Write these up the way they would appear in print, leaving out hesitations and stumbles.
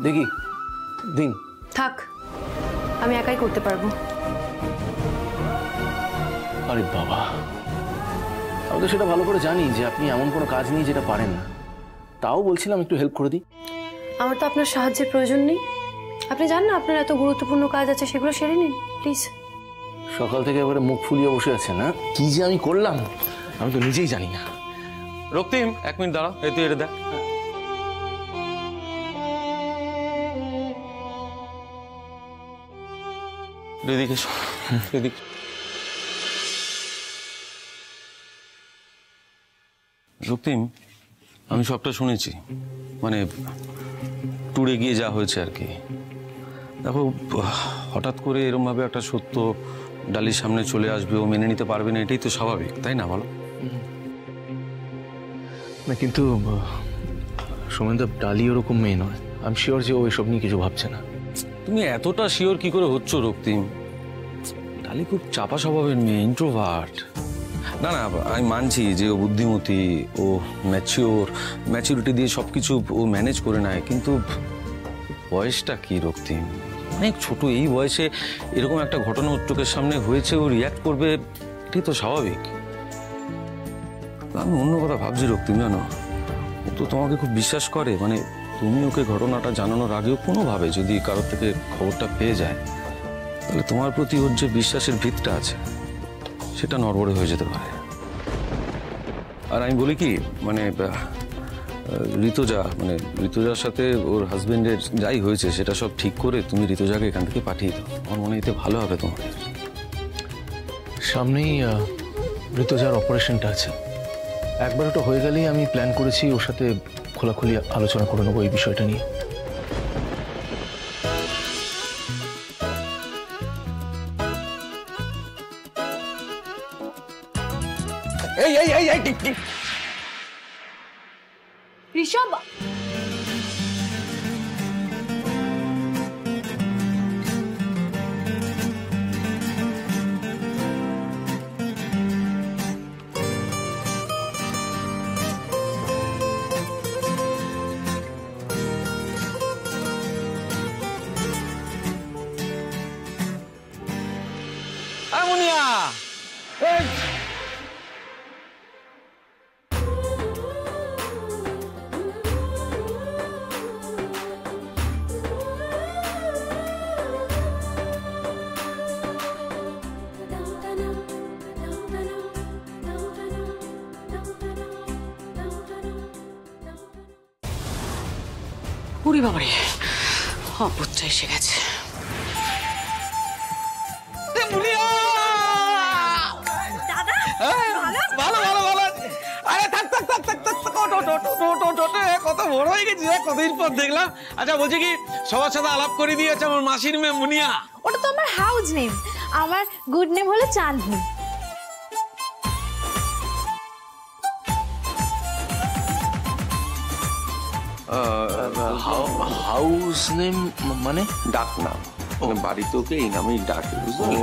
দেখি দিন। থাক, আমি একাই করতে পারবো। আরে বাবা, আমি তো সেটা ভালো করে জানি যে আপনি এমন কোনো কাজ নেই যেটা পারেন না। তাও বলছিলাম একটু হেল্প করে দিই। আমার তো আপনার সাহায্যের প্রয়োজন নেই। আপনি জান না আপনার এত গুরুত্বপূর্ণ কাজ আছে, সেগুলো সেরে নিন প্লিজ। সকাল থেকে এবারে মুখ ফুলিয়ে বসে আছেন না? কি যে আমি করলাম আমি তো নিজেই জানি না। রক্তিম, 1 মিনিট দাঁড়া, এই তুই এটা দেখ। এদিকে এসো, এদিকে। রক্তিম, আমি সবটা শুনেছি, মানে ট্যুরে গিয়ে যা হয়েছে আর কি। দেখো, হঠাৎ করে এরকম ভাবে একটা সত্য ডালির সামনে চলে আসবে, ও মেনে নিতে পারবে না, এটাই তো স্বাভাবিক, তাই না বলো? না কিন্তু সোমেনদা, ডালি ওরকম মেয়ে নয়। আমি শিওর যে ও এসব নিয়ে কিছু ভাবছে না। তুমি এতটা শিওর কি করে হচ্ছ রক্তিম? ডালি খুব চাপা স্বভাবের মেয়ে, ইন্ট্রোভার্ট। না না, আমি মানছি যে ও বুদ্ধিমতী, ও ম্যাচিউরিটি দিয়ে সবকিছু ও ম্যানেজ করে নেয়, কিন্তু বয়সটা কি রক্তিম? অনেক ছোট, এই বয়সে এরকম একটা ঘটনা ওর চোখের সামনে হয়েছে, ও রিয়াক্ট করবে, এটাই তো স্বাভাবিক। আমি অন্য কথা ভাবছি রক্তিম, জানো, ও তো তোমাকে খুব বিশ্বাস করে। মানে তুমি ওকে ঘটনাটা জানানোর আগেও কোনোভাবে যদি কারোর থেকে খবরটা পেয়ে যায়, তাহলে তোমার প্রতি ওর যে বিশ্বাসের ভিতটা আছে সেটা নড়বড়ে হয়ে যেতে পারে। আর আমি বলি কি, মানে ঋতুজার সাথে ওর হাজবেন্ডের যাই হয়েছে সেটা সব ঠিক করে তুমি ঋতুজাকে এখান থেকে পাঠিয়ে দাও। আমার মনে হয় ভালো হবে তোমাদের। সামনেই ঋতুজার অপারেশনটা আছে, একবার ওটা হয়ে গেলেই আমি প্ল্যান করেছি ওর সাথে খোলাখুলি আলোচনা করে নেবো এই বিষয়টা নিয়ে। ঋষভ, মুনিয়া, উরি বাবারে, অপরটা এসে গেছে। ভালো ভালো ভালো। আরে থাক থাক থাক থাক থাক, কত বড় হয়ে গেছি, কতদিন পর দেখলাম। আচ্ছা বলছি কি, সবার সাথে আলাপ করে দিয়েছে আমার মাসির মেয়ে মুনিয়া। ওটা তো আমার হাউস নেম, আমার গুড নেম হলো চাঁদনি। হাউস নেম মানে? ডাক নাম, বাড়িতে ওকে এই নামেই ডাকে, বুঝলি?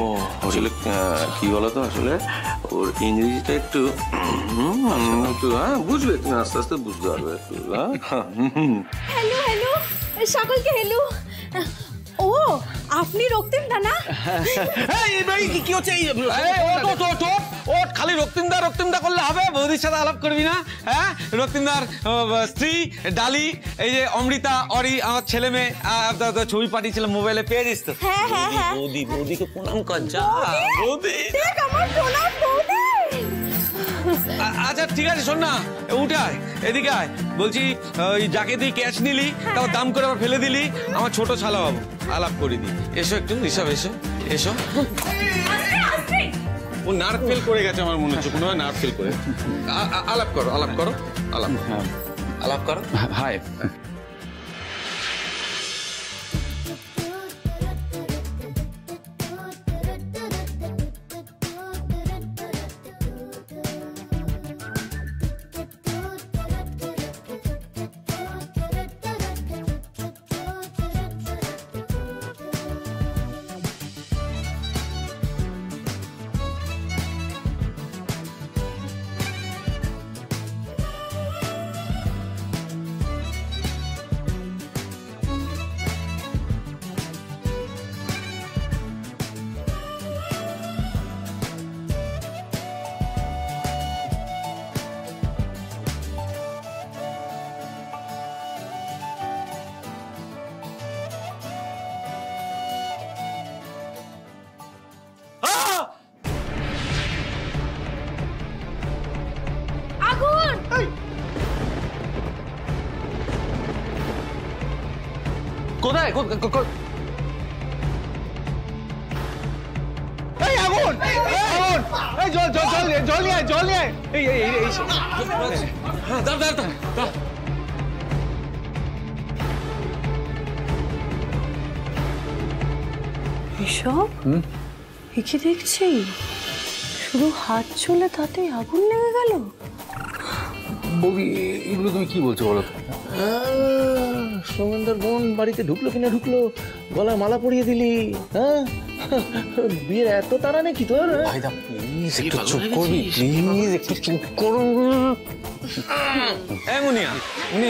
আসলে কি বলতো, আসলে ওর ইংরেজিটা একটু হ্যাঁ বুঝবে, তুমি আস্তে আস্তে বুঝতে পারবে একটু। হ্যালো হ্যালো সকলকে হ্যালো। ও আপনি রক্তিম দা না? কি হচ্ছে? খালি রক্তিমদা করলে হবে? বৌদির সাথে আলাপ করবি না? হ্যাঁ, রক্তিমদার স্ত্রী ডালি, এই যে অমৃতা, অরি, আমার ছেলে মেয়ে, ছবি পাঠিয়েছিলাম মোবাইলে, পেয়েছিস তো? বৌদিকে প্রণাম কর, যা বৌদি। আচ্ছা ঠিক আছে, শোন না, উঠে আয়, এদিকে আয়। বলছি, ওই যাকে তুই ক্যাশ নিলি তাও দাম করে আবার ফেলে দিলি, আমার ছোট শালা বাবু, আলাপ করে দি। এসো একটু ঋষভ, এসো এসো। ও নার্ভ ফেল করে গেছে আমার মনে হচ্ছে, কোনো হয় নার্ভ ফেল করে। আলাপ করো, আলাপ করো, আলাপ করো। হাই। কোথায় এই আগুন আগুন এই জল নিয়ে এই এসব কি দেখছি? শুধু হাত চলে তাতে আগুন লেগে গেল। বৌদি এগুলো তুমি কি বলছো বলো তো? সৌমেন্দার বোন বাড়িতে ঢুকলো কিনা ঢুকলো, গলায় মালা পরিয়ে দিলি, হ্যাঁ? বিয়ের এত তাড়া নাকি তোর? প্লিজ একটু চুপ করবি, প্লিজ একটু চুপ করুন। মুনিয়া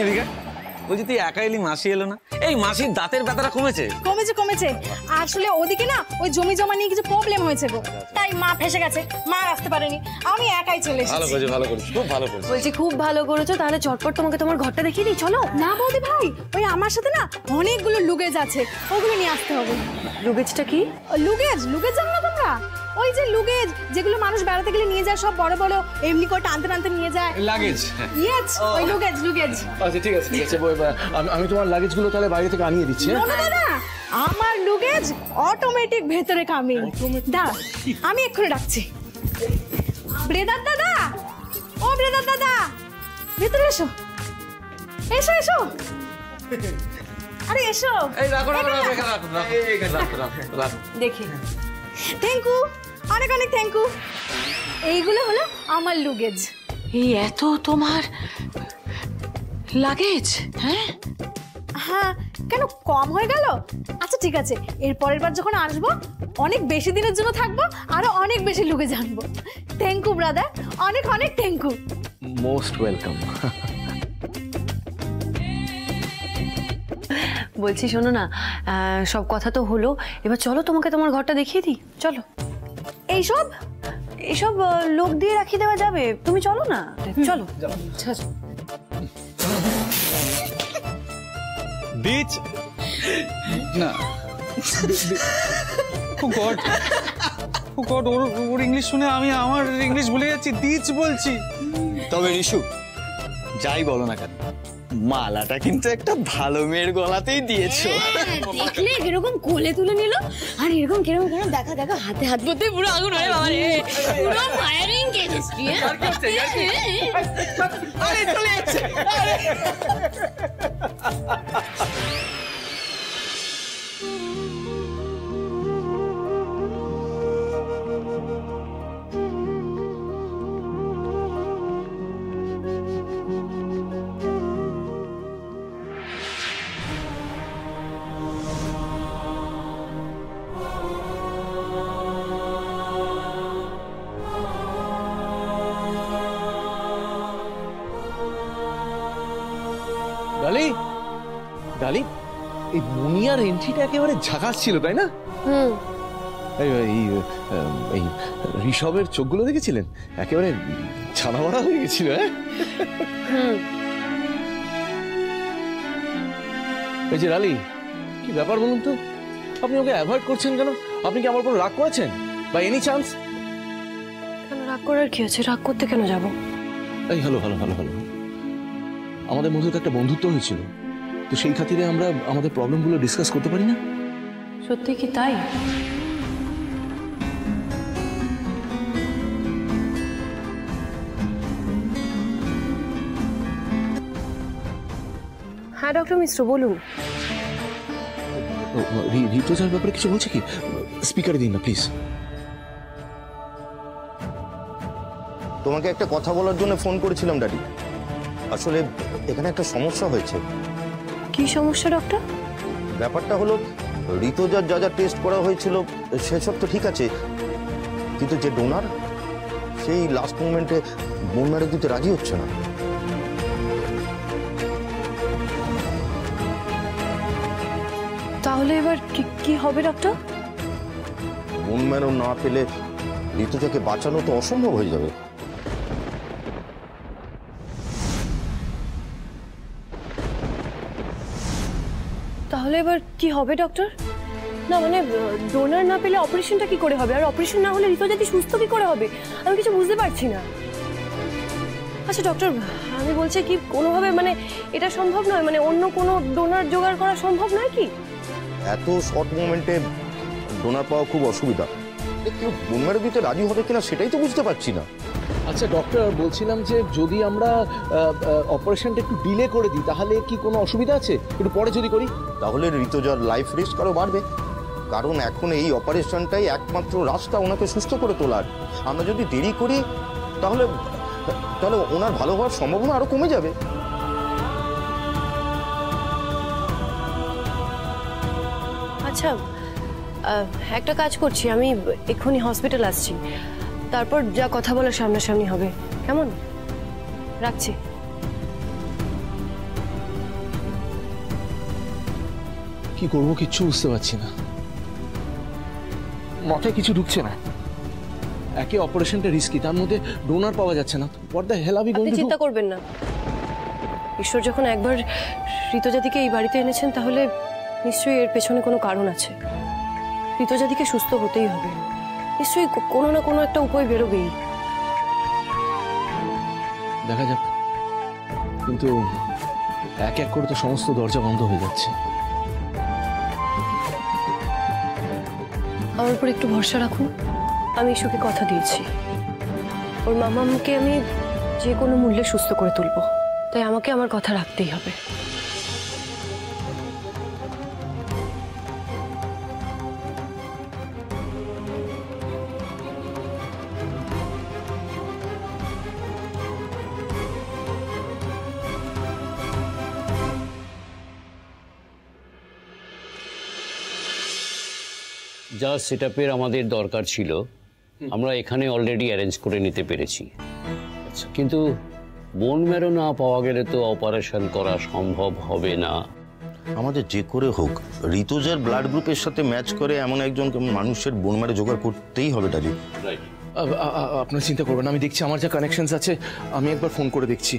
এদিকে। বলছি তুই একা এলি, মাসি এলো না? এই মাসির দাঁতের ব্যথাটা কমেছে? কমেছে আসলে ওদিকে না ওই জমি জমা নিয়ে কিছু প্রবলেম হয়েছে গো, তাই মা ফেসে গেছে, মা আসতে পারেনি, আমি একাই চলে এসেছি। ভালো করেছিস, খুব ভালো করেছিস। বলছি খুব ভালো করেছো, তাহলে চটপট তোমাকে তোমার ঘরটা দেখিয়ে দিই, চলো। না বৌদি ভাই, ওই আমার সাথে না অনেকগুলো লুগেজ আছে, ওগুলো নিয়ে আসতে হবে। লুগেজটা কি? লুগেজ জানো না তোমরা? ওই যে লুগেজ যেগুলো মানুষ বেড়াতে গেলে নিয়ে যায়, সব বড় বড় এমনি করে টানতে নিয়ে যায়, লাগেজ। ইয়েস, ওই লুগেজ। আচ্ছা ঠিক আছে আমি তোমার লাগেজগুলো তাহলে বাইরে থেকে আনিয়ে দিচ্ছি। না, আমার লুগেজ অটোমেটিক ভেতরে কামে। দাঁড়া, আমি এক্ষুনি ডাকছি। ব্রেদার দাদা, ও ব্রেদার দাদা, ভেতরে এসো। আরে এসো। দেখি। থ্যাংক ইউ, অনেক থ্যাংক ইউ। এইগুলো হলো আমার লুগেজ। এই এত তোমার লাগেজ? হ্যাঁ, কেন কম হয়ে গেল? আচ্ছা ঠিক আছে, এর পরের বার যখন আসবো অনেক বেশি দিনের জন্য থাকবো, আরো অনেক বেশি লুগেজ আনবো। থ্যাংক ইউ ব্রাদার, অনেক থ্যাংক ইউ। Most welcome. বলছি শোনো না, সব কথা তো হলো, এবার চলো তোমাকে তোমার ঘরটা দেখিয়ে দিই, চলো। এইসব লোক দিয়ে রাখিয়ে দেওয়া যাবে, তুমি চলো না, চলো। বিচ না, ওর ইংলিশ শুনে আমি আমার ইংলিশ ভুলে যাচ্ছি, বিচ বলছি। তবে রিশু, যাই বলো না কেন, মালাটা কিন্তু একটা ভালো মেয়ের গলাতেই দিয়েছো। দেখলে এরকম কোলে তুলে নিল, আর এরকম কিরকম দেখা হাতে হাত বলতে পুরো আগুন হয়ে বাবা রে, পুরো ফায়ারিং কেমিস্ট্রি। আরে চলে যাচ্ছে। ডালি, এই মুনিয়ার এন্ট্রিটা একেবারে ঝাকাস ছিল, তাই না? এই ঋষভের চোখগুলো দেখেছিলেন? একেবারে ছানা মারা হয়ে গেছিল। এই যে ডালি, কি ব্যাপার বলুন তো? আপনি ওকে অ্যাভয়েড করছেন কেন? আপনি কি আমার উপর রাগ করেছেন বা এনি চান্স? কেন রাগ করার কি আছে? রাগ করতে কেন যাব? এই হ্যালো, আমাদের মধ্যে তো একটা বন্ধুত্ব হয়েছিল, তো সেই খাতিরে আমরা আমাদের প্রবলেমগুলো ডিসকাস করতে পারি না? সত্যি কি তাই? হ্যাঁ ডক্টর মিশ্র, বলুন। ঋতুজার ব্যাপারে কিছু বলছে কি? স্পিকারে দিন না প্লিজ। তোমাকে একটা কথা বলার জন্য ফোন করেছিলাম ড্যাডি। আসলে এখানে একটা সমস্যা হয়েছে। কি সমস্যা ডক্টর? ব্যাপারটা হলো, ঋতুজার যা টেস্ট করা হয়েছিল সেসব তো ঠিক আছে, কিন্তু যে ডোনার, সেই লাস্ট মোমেন্টে বোন ম্যারেজ দিতে রাজি হচ্ছে না। তাহলে এবার কি হবে ডক্টর? বোন ম্যারো না পেলে ঋতুজাকে বাঁচানো তো অসম্ভব হয়ে যাবে। তাহলে এবার কি হবে ডক্টর? না মানে ডোনার না পেলে অপারেশনটা কি করে হবে? আর অপারেশন না হলে ঋতুজা সুস্থ কি করে হবে? আমি কিছু বুঝতে পারছি না। আচ্ছা ডক্টর, আমি বলছি কি কোনোভাবে মানে এটা সম্ভব নয়, মানে অন্য কোনো ডোনার জোগাড় করা সম্ভব নয় কি? এত শর্ট মোমেন্টে ডোনার পাওয়া খুব অসুবিধা। কিন্তু বোন ম্যারো দিতে রাজি হবে কিনা সেটাই তো বুঝতে পারছি না। আচ্ছা ডক্টর, বলছিলাম যে যদি আমরা অপারেশনটা একটু ডিলে করে দিই তাহলে কি কোনো অসুবিধা আছে? একটু পরে যদি করি তাহলে ঋতুজার লাইফ রিস্ক আরও বাড়বে, কারণ এখন এই অপারেশনটাই একমাত্র রাস্তা ওনাকে সুস্থ করে তোলার। আমরা যদি দেরি করি তাহলে তাহলে ওনার ভালো হওয়ার সম্ভাবনা আরও কমে যাবে। আচ্ছা একটা কাজ করছি, আমি এক্ষুনি হসপিটাল আসছি, তারপর যা কথা বলার সামনাসামনি হবে, কেমন? রাখছি। কি করবো কিচ্ছু বুঝতে পারছি না, মাথায় কিছু ঢুকছে না। একে অপারেশনটা রিস্কি, তার মধ্যে ডোনার পাওয়া যাচ্ছে না। What the hell are we going to do? চিন্তা করবেন না, ঈশ্বর যখন একবার ঋতুজাদিকে এই বাড়িতে এনেছেন তাহলে নিশ্চয়ই এর পেছনে কোনো কারণ আছে। ঋতুজাদিকে সুস্থ হতেই হবে, নিশ্চয়ই কোনো না কোনো একটা উপায় বেরোবেই। দেখা যাক, কিন্তু এক এক করে তো সমস্ত দরজা বন্ধ হয়ে যাচ্ছে। আমার উপর একটু ভরসা রাখুন, আমি ইস্যুকে কথা দিয়েছি, ওর মামাকে আমি যে কোনো মূল্যে সুস্থ করে তুলব, তাই আমাকে আমার কথা রাখতেই হবে। যা সেটআপের আমাদের দরকার ছিল আমরা এখানে অলরেডি অ্যারেঞ্জ করে নিতে পেরেছি, কিন্তু বোন ম্যারো না পাওয়া গেলে তো অপারেশন করা সম্ভব হবে না। আমাদের যে করে হোক ঋতুজার ব্লাড গ্রুপের সাথে ম্যাচ করে এমন একজন মানুষের বোন ম্যারো জোগাড় করতেই হবে রাজীব। আপনার চিন্তা করবেন, আমি দেখছি আমার যা কানেকশনস আছে আমি একবার ফোন করে দেখছি।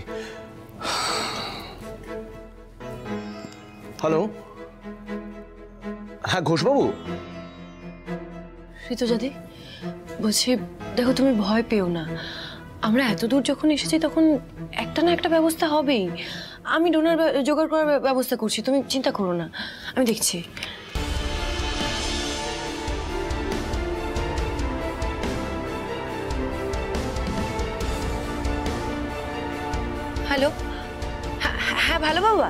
হ্যালো, হ্যাঁ ঘোষবাবু। ঋতুজাদি বলছি, দেখো তুমি ভয় পেও না, আমরা এত দূর যখন এসেছি তখন একটা না একটা ব্যবস্থা হবেই। আমি ডোনার জোগাড় করার ব্যবস্থা করছি, তুমি চিন্তা করো না, আমি দেখছি। হ্যালো, হ্যাঁ ভালো বাবা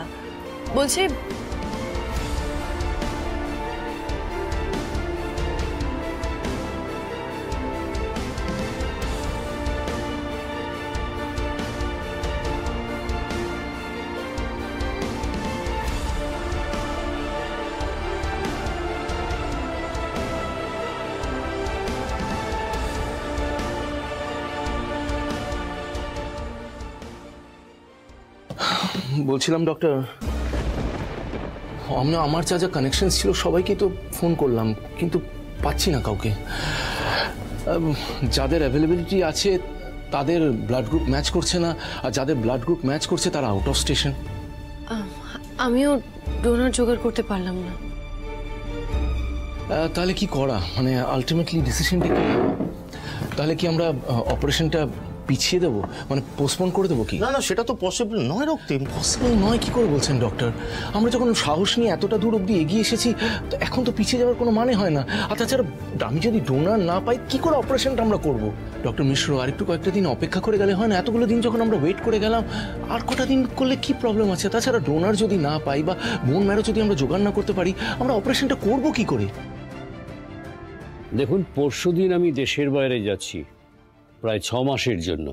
বলছি, বলছিলাম ডক্টর, আমার যা যা কানেকশন ছিল সবাইকে তো ফোন করলাম, কিন্তু পাচ্ছি না কাউকে। যাদের অ্যাভেলেবিলিটি আছে তাদের ব্লাড গ্রুপ ম্যাচ করছে না, আর যাদের ব্লাড গ্রুপ ম্যাচ করছে তারা আউট অফ স্টেশন। আমিও ডোনার জোগাড় করতে পারলাম না। তাহলে কি করা, মানে আলটিমেটলি ডিসিশনটা কি? তাহলে কি আমরা অপারেশনটা পিছিয়ে দেবো, মানে পোস্টপোন করে দেবো কি? না না, সেটা তো পসিবল নয় রক্তিম। পসিবল নয় কি করে বলছেন ডক্টর? আমরা যখন সাহস নিয়ে এতটা দূর অব্দি এগিয়ে এসেছি, তো এখন তো পিছিয়ে যাওয়ার কোনো মানে হয় না। আর তাছাড়া আমি যদি ডোনার না পাই কি করে অপারেশনটা আমরা করবো? ডক্টর মিশ্র, আর একটু কয়েকটা দিন অপেক্ষা করে গেলে হয় না? এতগুলো দিন যখন আমরা ওয়েট করে গেলাম, আর কটা দিন করলে কি প্রবলেম আছে? তাছাড়া ডোনার যদি না পাই বা বোন ম্যারো যদি আমরা জোগাড় না করতে পারি, আমরা অপারেশনটা করবো কি করে? দেখুন, পরশুদিন আমি দেশের বাইরে যাচ্ছি প্রায় 6 মাসের জন্য।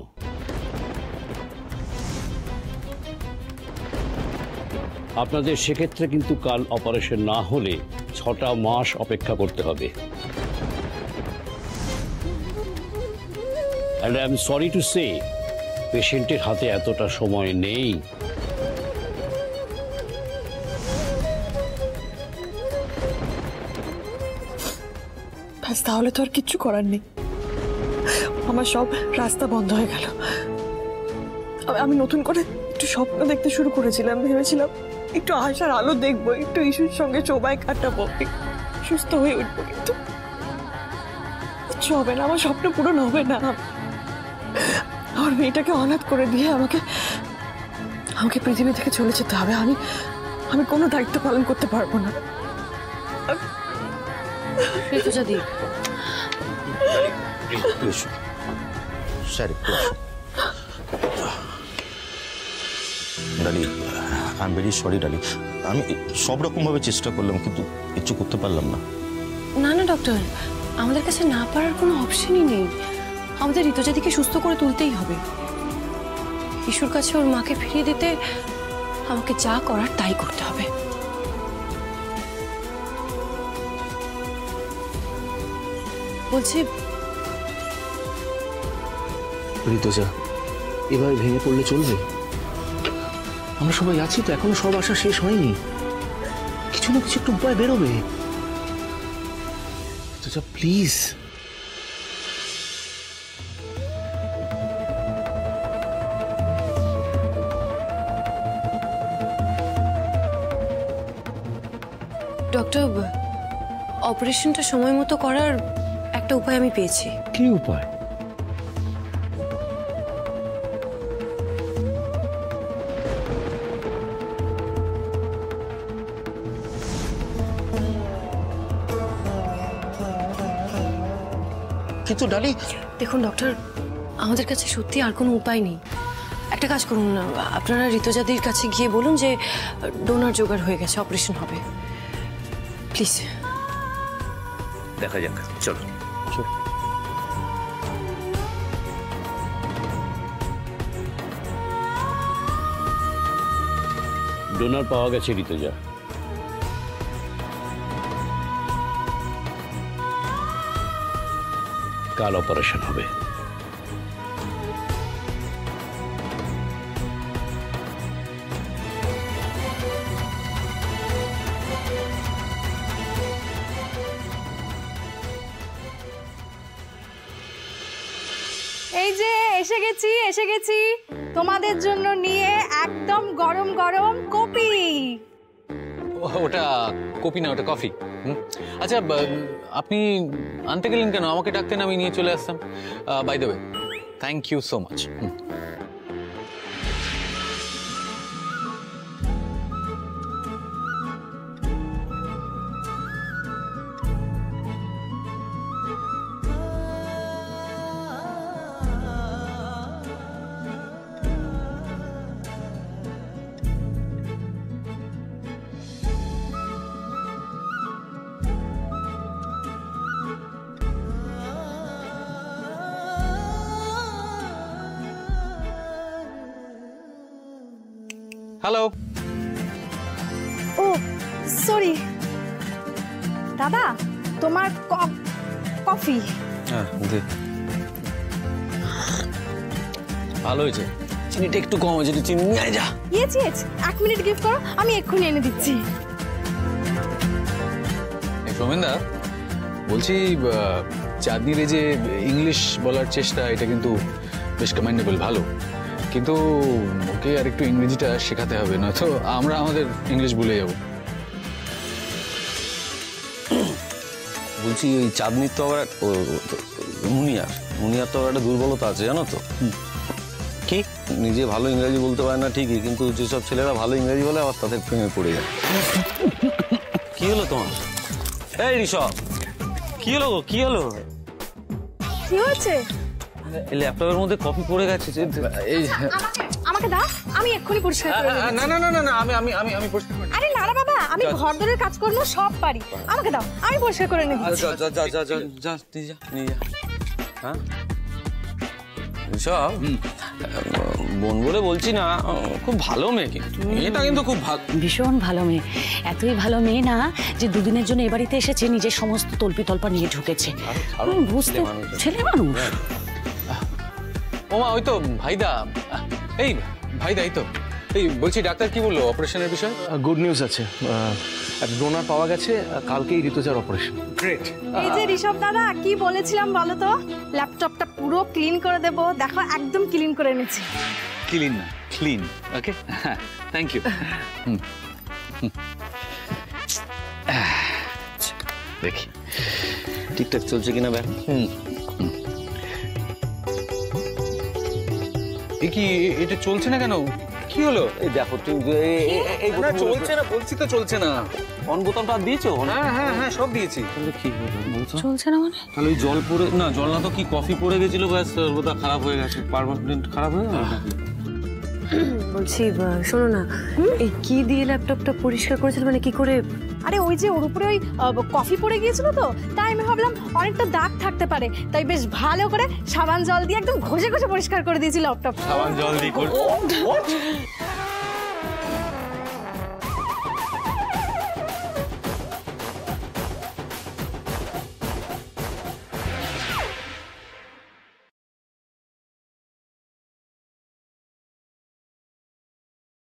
আপনাদের সেক্ষেত্রে কিন্তু কাল অপারেশন না হলে 6টা মাস অপেক্ষা করতে হবে। And I am sorry to say, পেশেন্টের হাতে এতটা সময় নেই। তাহলে তো আর কিচ্ছু করার নেই, আমার সব রাস্তা বন্ধ হয়ে গেল। আমি নতুন করে একটু স্বপ্ন দেখতে শুরু করেছিলাম, ভেবেছিলাম একটু আশার আলো দেখবো, একটু ইস্যুর সঙ্গে সময় কাটাবো, সুস্থ হয়ে উঠবো, কিন্তু কিচ্ছু হবে না, আমার স্বপ্ন পূরণ হবে না। আমার মেয়েটাকে অনাথ করে দিয়ে আমাকে পৃথিবী থেকে চলে যেতে হবে। আমি কোনো দায়িত্ব পালন করতে পারবো না। ঋতুজা দি, স্যার একটু আসুন। ডালি, আই এম ভেরি সরি ডালি, আমি সব রকমভাবে চেষ্টা করলাম কিন্তু কিছু করতে পারলাম না। না না ডক্টর, আমাদের কাছে না পারার কোনো অপশনই নেই। আমাদের ঋতুজাদিকে সুস্থ করে তুলতেই হবে। ইশুর কাছে ওর মাকে ফিরিয়ে দিতে আমাকে যা করার তাই করতে হবে। বলছি ঋতুজা, এভাবে ভেঙে পড়লে চলবে? আমরা সবাই আছি তো, এখনো সব আশা শেষ হয়নি। কিছু না কিছু একটু উপায় বেরোবে। ঋতুজা প্লিজ। ডক্টর, অপারেশনটা সময় মতো করার একটা উপায় আমি পেয়েছি। কি উপায়? কিন্তু ডালি, দেখুন ডক্টর, আমাদের কাছে সত্যি আর কোনো উপায় নেই। একটা কাজ করুন না, আপনারা ঋতুজাদির কাছে গিয়ে বলুন যে ডোনার জোগাড় হয়ে গেছে, অপারেশন হবে। প্লিজ। দেখা যাক, চলো। ডোনার পাওয়া গেছে ঋতুজা। কাল অপারেশন হবে। এই যে এসে গেছি তোমাদের জন্য নিয়ে একদম গরম গরম কফি। ওটা কফি না, ওটা কফি। আচ্ছা, আপনি আনতে গেলেন কেন? আমাকে ডাকতেন, আমি নিয়ে চলে আসতাম। By the way, thank you so much. Hello. Oh sorry দাদা, তোমার কফি। হ্যাঁ, ভালো হয়েছে। চিনিটা একটু কম হয়েছে, চিনি নিয়ে যা। ইয়েছি, 1 মিনিট গিফট করো, আমি এক্ষুনি এনে দিচ্ছি। সৌমেনদা, বলছি চাঁদনির এই যে ইংলিশ বলার চেষ্টা, এটা কিন্তু বেশ কমেন্ডেবল, ভালো। কিন্তু ওকে আর একটু ইংরেজিটা শেখাতে হবে, না তো আমরা আমাদের ইংলিশ ভুলে যাব। বলছি ওই চাঁদনির তো আবার মুনিয়ার তো আবার একটা দুর্বলতা আছে, জানো তো? কি? নিজে ভালো ইংরেজি বলতে পারে না ঠিকই, কিন্তু যেসব ছেলেরা ভালো ইংরেজি বলে আবার তাদের প্রেমে পড়ে যায়। কি হলো তোমার? এই ঋষভ, কি হলো? কি হলো? কি হয়েছে? এই ল্যাপটপের মধ্যে কপি পড়ে গেছে। এই আমাকে দাও, আমি এক্ষুনি পরিষ্কার করে দেব। না না না না না, আমি পরিষ্কার করে। আরে না বাবা, আমি ঘরদোরের কাজকর্ম সব পারি, আমাকে দাও, আমি পরিষ্কার করে নেব। যা যা যা যা যা, নিয়ে যা। হ্যাঁ ঋষভ, বোন বলে বলছি না, খুব ভালো মেয়ে, কিন্তু মেয়েটা কিন্তু খুব ভালো, ভীষণ ভালো মেয়ে। এতই ভালো মেয়ে না যে দুদিনের জন্য এ বাড়িতে এসেছে, নিজের সমস্ত তল্পি তল্পা নিয়ে ঢুকেছে। বুঝতে, ছেলে মানুষ। ওমা, ওই তো ভাইদা। এই ভাইদা, এই তো। এই বলছি, ডাক্তার কি বললো অপারেশনের বিষয়? গুড নিউজ আছে, ডোনার পাওয়া গেছে, কালকেই ঋতুজার অপারেশন। গ্রেট। এই যে ঋষভ দাদা, কি বলেছিলাম বলো তো? ল্যাপটপটা পুরো ক্লিন করে দেবো, দেখো একদম ক্লিন করে নিচ্ছি। ক্লিন না, ক্লিন। Okay, thank you. দেখি ঠিকঠাক চলছে কিনা ব্যাগ। কি এটা চলছে না কেন? কি হলো? এই দেখো, তুই চলছে না, বলছি তো চলছে না। অন বোতামটা আর দিয়েছো? হ্যাঁ হ্যাঁ হ্যাঁ সব দিয়েছি। তাহলে কি হবে বলছো? চলছে না মানে? তাহলে ওই জল পড়ে না, জল না তো কি কফি পড়ে গেছিল, ব্যাস ওটা খারাপ হয়ে গেছে, পার্মানেন্ট খারাপ হয়ে গেল নাকি? বলছি শোনো না, এই কি দিয়ে ল্যাপটপটা পরিষ্কার করেছিল, মানে কি করে? আরে ওই যে ওর উপরে ওই কফি পড়ে গিয়েছিল তো, তাই আমি ভাবলাম অনেকটা দাগ থাকতে পারে, তাই বেশ ভালো করে সাবান জল দিয়ে একদম ঘষে ঘষে পরিষ্কার করে দিয়েছি ল্যাপটপ। সাবান জল দিয়ে